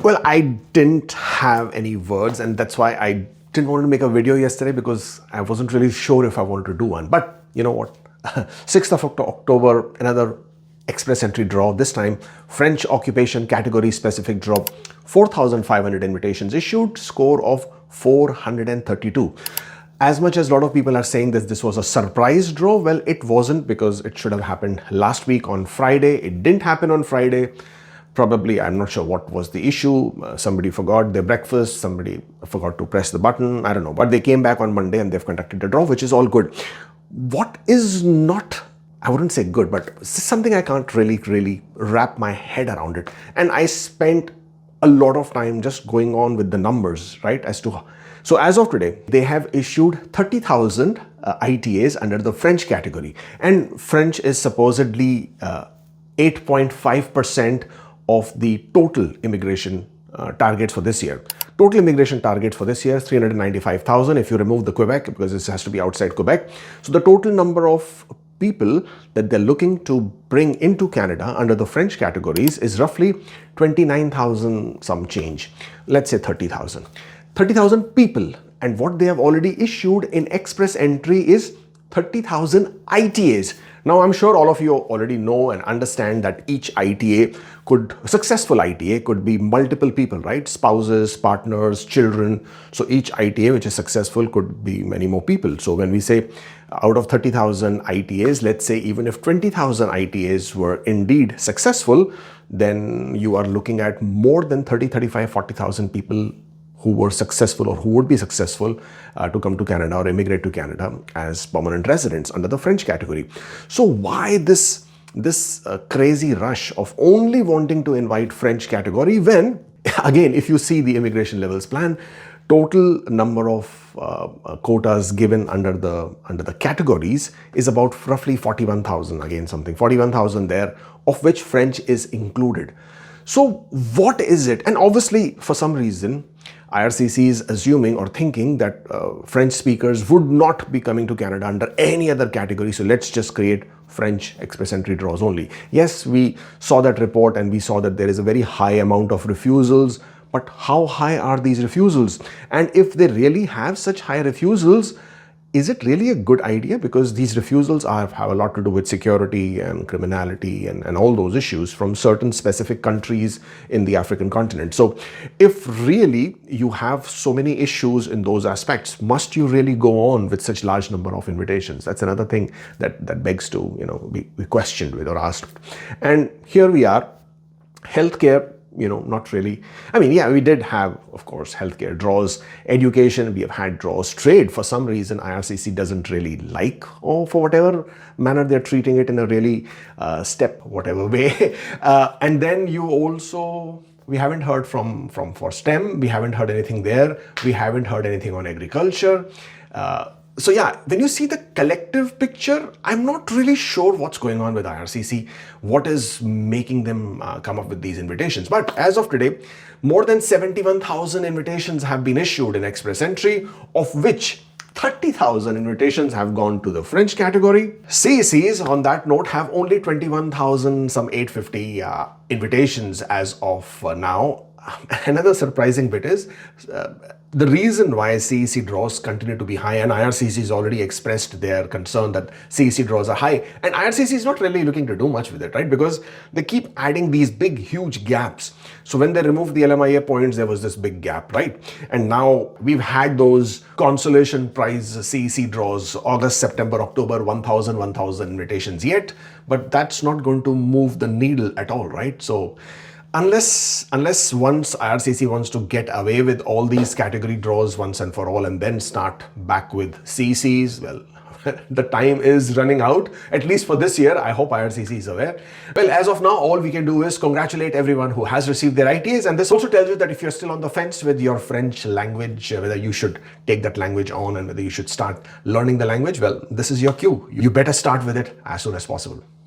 Well, I didn't have any words, and that's why I didn't want to make a video yesterday, because I wasn't really sure if I wanted to do one. But you know what? 6th of October, another express entry draw. This time, French occupation category specific draw. 4,500 invitations issued, score of 432. As much as a lot of people are saying that this was a surprise draw, well, it wasn't, because it should have happened last week on Friday. It didn't happen on Friday. Probably, I'm not sure what was the issue. Somebody forgot their breakfast, somebody forgot to press the button, I don't know. But they came back on Monday and they've conducted a draw, which is all good. What is not, I wouldn't say good, but this is something I can't really wrap my head around it. And I spent a lot of time just going on with the numbers, right? So as of today, they have issued 30,000 ITAs under the French category. And French is supposedly 8.5% of the total immigration targets for this year. Total immigration targets for this year is 395,000 if you remove the Quebec, because this has to be outside Quebec. So the total number of people that they're looking to bring into Canada under the French categories is roughly 29,000 some change. Let's say 30,000. 30,000 people. And what they have already issued in express entry is 30,000 ITAs. Now, I'm sure all of you already know and understand that each successful ITA could be multiple people, right? Spouses, partners, children. So each ITA which is successful could be many more people. So when we say out of 30,000 ITAs, let's say even if 20,000 ITAs were indeed successful, then you are looking at more than 30, 35, 40,000 people who were successful or who would be successful to come to Canada or immigrate to Canada as permanent residents under the French category. So why this crazy rush of only wanting to invite French category when, again, if you see the immigration levels plan, total number of quotas given under the categories is about roughly 41,000, again something 41,000 there, of which French is included. So what is it? And obviously, for some reason, IRCC is assuming or thinking that French speakers would not be coming to Canada under any other category. So let's just create French express entry draws only. Yes, we saw that report and we saw that there is a very high amount of refusals. But how high are these refusals? And if they really have such high refusals, is it really a good idea? Because these refusals have a lot to do with security and criminality and all those issues from certain specific countries in the African continent. So if really you have so many issues in those aspects, must you really go on with such large number of invitations? That's another thing that begs to be questioned with or asked. And here we are, healthcare. Not really. I mean, yeah, we did have, of course, healthcare draws, education, we have had draws, trade. For some reason, IRCC doesn't really like, or for whatever manner they're treating it in a really whatever way. And then we haven't heard for STEM, we haven't heard anything there. We haven't heard anything on agriculture. So yeah, when you see the collective picture, I'm not really sure what's going on with IRCC, what is making them come up with these invitations. But as of today, more than 71,000 invitations have been issued in express entry, of which 30,000 invitations have gone to the French category. CECs, on that note, have only 21,000, some 850 invitations as of now. Another surprising bit is the reason why CEC draws continue to be high, and IRCC has already expressed their concern that CEC draws are high, and IRCC is not really looking to do much with it, right? Because they keep adding these big, huge gaps. So when they removed the LMIA points, there was this big gap, right? And now we've had those consolation prize CEC draws, August, September, October, 1,000 invitations yet, but that's not going to move the needle at all, right? So Unless once IRCC wants to get away with all these category draws once and for all and then start back with CCs, well, the time is running out, at least for this year. I hope IRCC is aware. Well, as of now, all we can do is congratulate everyone who has received their ITAs. And this also tells you that if you're still on the fence with your French language, whether you should take that language on and whether you should start learning the language, well, this is your cue. You better start with it as soon as possible.